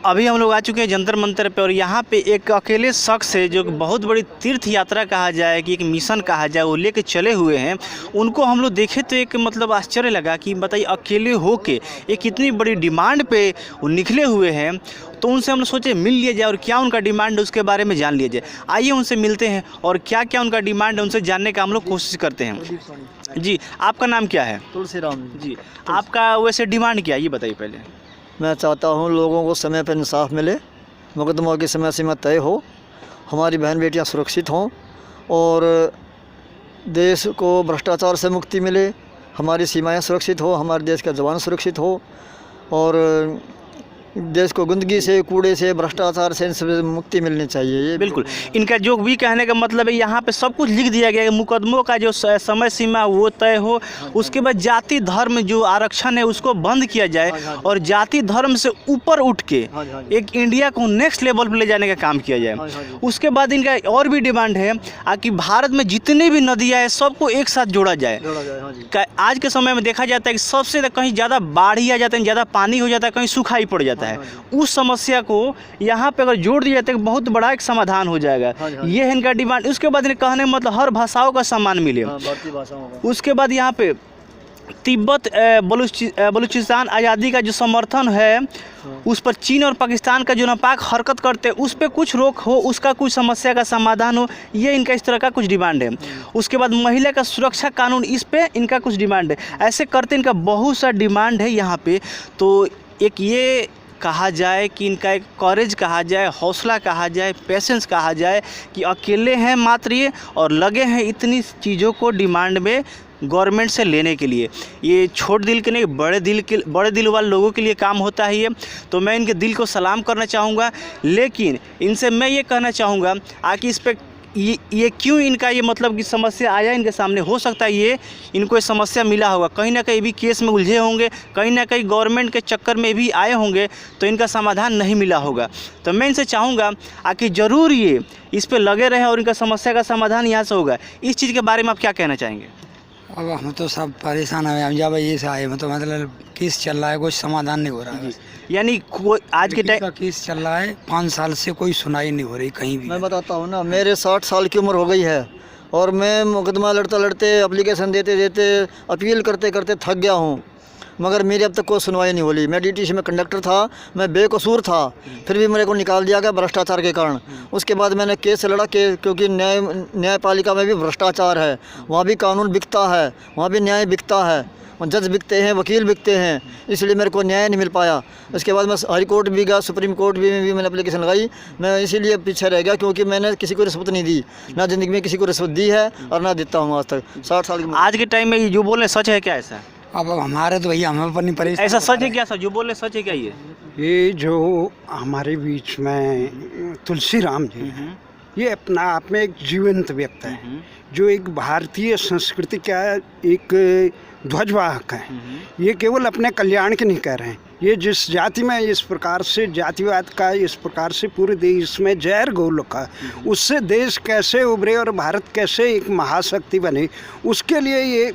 अभी हम लोग आ चुके हैं जंतर मंतर पे और यहाँ पे एक अकेले शख्स है जो बहुत बड़ी तीर्थ यात्रा कहा जाए कि एक मिशन कहा जाए वो लेके चले हुए हैं। उनको हम लोग देखे तो एक मतलब आश्चर्य लगा कि बताइए अकेले होके एक इतनी बड़ी डिमांड पे वो निकले हुए हैं। तो उनसे हम लोग सोचे मिल लिया जाए और क्या उनका डिमांड है उसके बारे में जान लिया जाए। आइए उनसे मिलते हैं और क्या क्या उनका डिमांड है उनसे जानने का हम लोग कोशिश करते हैं। जी, आपका नाम क्या है? तुलसीराम जी, आपका वैसे डिमांड क्या है ये बताइए पहले। मैं चाहता हूँ लोगों को समय पर इंसाफ मिले, मुकदमों की समय सीमा तय हो, हमारी बहन बेटियाँ सुरक्षित हों और देश को भ्रष्टाचार से मुक्ति मिले, हमारी सीमाएं सुरक्षित हो, हमारे देश का जवान सुरक्षित हो और देश को गंदगी से, कूड़े से, भ्रष्टाचार से इनसे मुक्ति मिलनी चाहिए। ये बिल्कुल, इनका जो भी कहने का मतलब है यहाँ पे सब कुछ लिख दिया गया है। मुकदमों का जो समय सीमा वो तय हो, उसके बाद जाति धर्म जो आरक्षण है उसको बंद किया जाए और जाति धर्म से ऊपर उठ के एक इंडिया को नेक्स्ट लेवल पर ले जाने का काम किया जाए। उसके बाद इनका और भी डिमांड है कि भारत में जितनी भी नदियाँ हैं सबको एक साथ जोड़ा जाए। आज के समय में देखा जाता है कि सबसे कहीं ज़्यादा बाढ़ ही आ जाता है, ज़्यादा पानी हो जाता है, कहीं सूखा ही पड़ जाता है। उस समस्या को यहाँ पे अगर जोड़ दिया जाए तो बहुत बड़ा एक समाधान हो जाएगा। ये है इनका डिमांड। उसके बाद कहने मतलब हर भाषाओं का सम्मान मिले। उसके बाद यहाँ पे तिब्बत बलूचिस्तान आज़ादी का जो समर्थन है उस पर चीन और पाकिस्तान का जो नापाक हरकत करते हैं उस पर कुछ रोक हो, उसका कुछ समस्या का समाधान हो, ये इनका इस तरह का कुछ डिमांड है। उसके बाद महिला का सुरक्षा कानून, इस पे इनका कुछ डिमांड है। ऐसे करते इनका बहुत सा डिमांड है यहाँ पे। तो एक ये कहा जाए कि इनका एक कॉरेज कहा जाए, हौसला कहा जाए, पेशेंस कहा जाए कि अकेले हैं मात्र ये और लगे हैं इतनी चीज़ों को डिमांड में गवर्नमेंट से लेने के लिए। ये छोट दिल के नहीं बड़े दिल वाले लोगों के लिए काम होता है ये। तो मैं इनके दिल को सलाम करना चाहूँगा, लेकिन इनसे मैं ये कहना चाहूँगा कि इस पर ये क्यों इनका ये मतलब कि समस्या आया इनके सामने। हो सकता है ये इनको ये समस्या मिला होगा, कहीं ना कहीं भी केस में उलझे होंगे, कहीं ना कहीं गवर्नमेंट के चक्कर में भी आए होंगे तो इनका समाधान नहीं मिला होगा। तो मैं इनसे चाहूँगा कि ज़रूर ये इस पर लगे रहे और इनका समस्या का समाधान यहाँ से होगा। इस चीज़ के बारे में आप क्या कहना चाहेंगे? अब हम तो सब परेशान है, हम जब ये से आए मतलब केस चल रहा है, कोई समाधान नहीं हो रहा है। यानी कोई आज के टाइम का केस चल रहा है, 5 साल से कोई सुनाई नहीं हो रही कहीं भी। मैं बताता हूँ ना, मेरे 60 साल की उम्र हो गई है और मैं मुकदमा लड़ते एप्लीकेशन देते अपील करते थक गया हूँ, मगर मेरी अब तक कोई सुनवाई नहीं हो रही। मैं डीटीसी में कंडक्टर था, मैं बेकसूर था, फिर भी मेरे को निकाल दिया गया भ्रष्टाचार के कारण। उसके बाद मैंने केस लड़ा क्योंकि न्यायपालिका में भी भ्रष्टाचार है, वहाँ भी कानून बिकता है, वहाँ भी न्याय बिकता है, जज बिकते हैं, वकील बिकते हैं, इसलिए मेरे को न्याय नहीं मिल पाया। उसके बाद मैं हाई कोर्ट भी गया, सुप्रीम कोर्ट में भी मैंने एप्लीकेशन लगाई। मैं इसीलिए पीछे रह गया क्योंकि मैंने किसी को रिश्वत नहीं दी, ना ज़िंदगी में किसी को रिश्वत दी है और ना देता हूँ आज तक 60 साल की। आज के टाइम में ये जो बोल रहे सच है क्या? ऐसा अब हमारे तो भैया हमें पर नहीं परेशान। ऐसा सच है क्या? सर जो बोल रहे सच है क्या? ये जो हमारे बीच में तुलसीराम जी हैं, ये अपना आप में एक जीवंत व्यक्ति है जो एक भारतीय संस्कृति का एक ध्वजवाहक है। ये केवल अपने कल्याण के नहीं कह रहे हैं, ये जिस जाति में इस प्रकार से जातिवाद का इस प्रकार से पूरे देश में जहर घोल रखा, उससे देश कैसे उभरे और भारत कैसे एक महाशक्ति बने, उसके लिए ये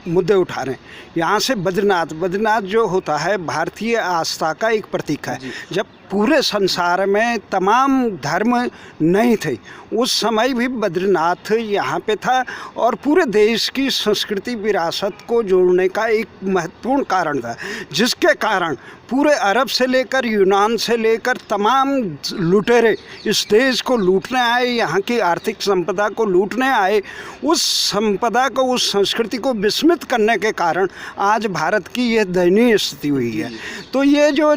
मुद्दे उठा रहे हैं। यहाँ से बद्रीनाथ जो होता है भारतीय आस्था का एक प्रतीक है। जब पूरे संसार में तमाम धर्म नहीं थे उस समय भी बद्रीनाथ यहाँ पे था और पूरे देश की संस्कृति विरासत को जोड़ने का एक महत्वपूर्ण कारण था, जिसके कारण पूरे अरब से लेकर यूनान से लेकर तमाम लुटेरे इस देश को लूटने आए, यहाँ की आर्थिक संपदा को लूटने आए। उस संपदा को, उस संस्कृति को विस्मृत करने के कारण आज भारत की यह दयनीय स्थिति हुई है। तो ये जो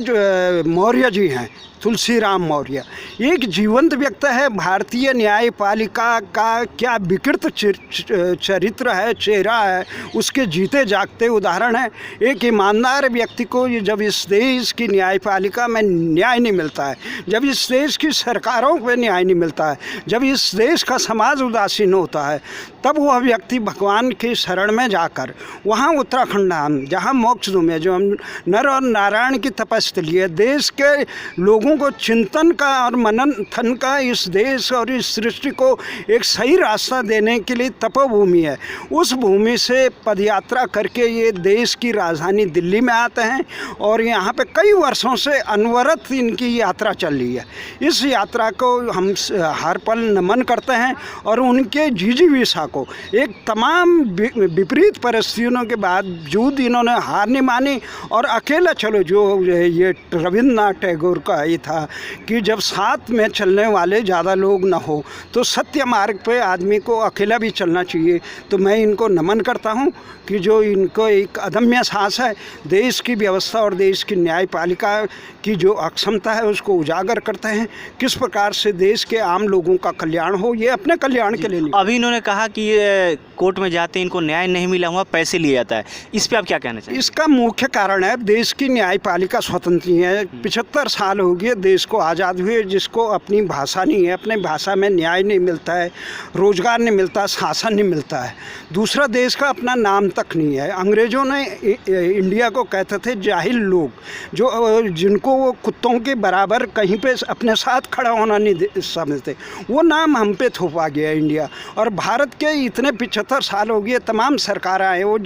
मौर्य जी हैं, तुलसीराम मौर्य एक जीवंत व्यक्ति है। भारतीय न्यायपालिका का क्या विकृत चरित्र है, चेहरा है, उसके जीते जागते उदाहरण है। एक ईमानदार व्यक्ति को जब इस देश की न्यायपालिका में न्याय नहीं मिलता है, जब इस देश की सरकारों को न्याय नहीं मिलता है, जब इस देश का समाज उदासीन होता है, तब वह व्यक्ति भगवान की शरण में जाकर वहाँ उत्तराखंड धाम जहाँ मोक्षधाम है, जो हम नर और नारायण की तपस्थली है, देश के लोगों को चिंतन का और मनन का, इस देश और इस सृष्टि को एक सही रास्ता देने के लिए तपोभूमि है। उस भूमि से पदयात्रा करके ये देश की राजधानी दिल्ली में आते हैं और यहाँ यहाँ पे कई वर्षों से अनवरत इनकी यात्रा चल रही है। इस यात्रा को हम हर पल नमन करते हैं और उनके जिजीविषा को एक तमाम विपरीत परिस्थितियों के बावजूद इन्होंने हार नहीं मानी और अकेला चलो, जो ये रविन्द्रनाथ टैगोर का ये था कि जब साथ में चलने वाले ज़्यादा लोग न हो तो सत्य मार्ग पे आदमी को अकेला भी चलना चाहिए। तो मैं इनको नमन करता हूँ कि जो इनको एक अदम्य साहस है, देश की व्यवस्था और देश की न्यायपालिका की जो अक्षमता है उसको उजागर करते हैं, किस प्रकार से देश के आम लोगों का कल्याण हो, ये अपने कल्याण के लिए नहीं। अभी इन्होंने कहा कि ये कोर्ट में जाते इनको न्याय नहीं मिला हुआ, पैसे लिए जाता है, इस पे आप क्या कहना चाहिए? इसका मुख्य कारण है देश की न्यायपालिका स्वतंत्र नहीं है। 75 साल हो गए देश को आज़ाद हुए, जिसको अपनी भाषा नहीं है, अपने भाषा में न्याय नहीं मिलता है, रोजगार नहीं मिलता, शासन नहीं मिलता है, दूसरा देश का अपना नाम तक नहीं है। अंग्रेज़ों ने इंडिया को कहते थे जाहिल लोग, जो जिनको वो कुत्तों के बराबर कहीं पे अपने साथ खड़ा होना नहीं समझते, वो नाम हम पे थोपा गया इंडिया। और भारत के इतने 75 साल हो गए, तमाम सरकार आए, वो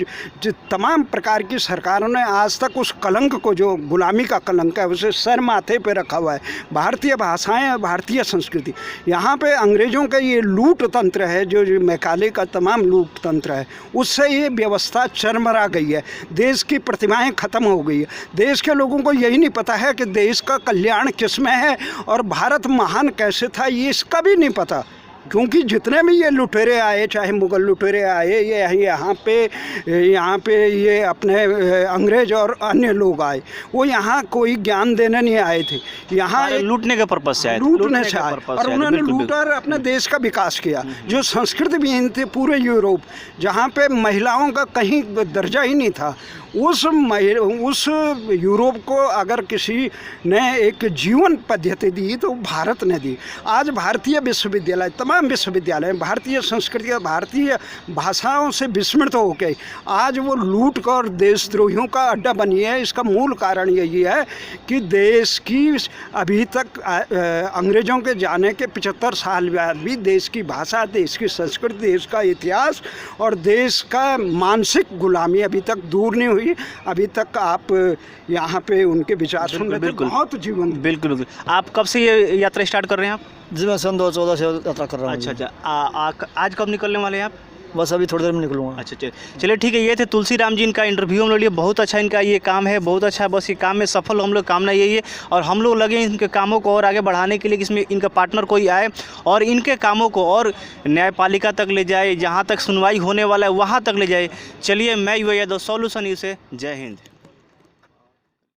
तमाम प्रकार की सरकारों ने आज तक उस कलंक को, जो गुलामी का कलंक है, उसे सर माथे पे रखा हुआ है। भारतीय भाषाएं और भारतीय संस्कृति, यहाँ पे अंग्रेज़ों का ये लूट तंत्र है, जो मैकाले का तमाम लूट तंत्र है, उससे ये व्यवस्था चरमरा गई है, देश की प्रतिमाएं खत्म हो गई है। देश के लोगों को यही नहीं पता है कि देश का कल्याण किस में है और भारत महान कैसे था, ये इसका भी नहीं पता। क्योंकि जितने भी ये लुटेरे आए, चाहे मुग़ल लुटेरे आए, ये यहाँ पे ये अपने अंग्रेज और अन्य लोग आए, वो यहाँ कोई ज्ञान देने नहीं आए थे, यहाँ लूटने के पर्पज से आए, लूटने से आए और उन्होंने लूटा और अपने देश का विकास किया। जो संस्कृति विहीन थे पूरे यूरोप, जहाँ पे महिलाओं का कहीं दर्जा ही नहीं था, उस यूरोप को अगर किसी ने एक जीवन पद्धति दी तो भारत ने दी। आज भारतीय विश्वविद्यालय, तमाम विश्वविद्यालय भारतीय संस्कृति और भारतीय भाषाओं से विस्मृत हो गए, आज वो लूट कर देशद्रोहियों का अड्डा बनी है। इसका मूल कारण यही है कि देश की अभी तक अंग्रेज़ों के जाने के 75 साल बाद भी देश की भाषा, देश की संस्कृति, देश का इतिहास और देश का मानसिक गुलामी अभी तक दूर नहीं हुई। अभी तक आप यहाँ पे उनके विचार सुन रहे थे, बहुत जीवन। बिल्कुल। आप कब से ये यात्रा स्टार्ट कर रहे हैं आप? जी मैं सन 2014 से यात्रा कर रहा हूँ। अच्छा, आज कब निकलने वाले हैं आप? बस अभी थोड़ी देर में निकलूँगा। अच्छा, चलिए ठीक है। ये थे तुलसीराम जी, इनका इंटरव्यू हम लोग लिए, बहुत अच्छा इनका ये काम है, बहुत अच्छा। बस ये काम में सफल हो हम लोग, कामना यही है। और हम लोग लगे इनके कामों को और आगे बढ़ाने के लिए कि इसमें इनका पार्टनर कोई आए और इनके कामों को और न्यायपालिका तक ले जाए, जहाँ तक सुनवाई होने वाला है वहाँ तक ले जाए। चलिए, मैं युवा यादव, सॉल्यूशन न्यूज़ से, जय हिंद।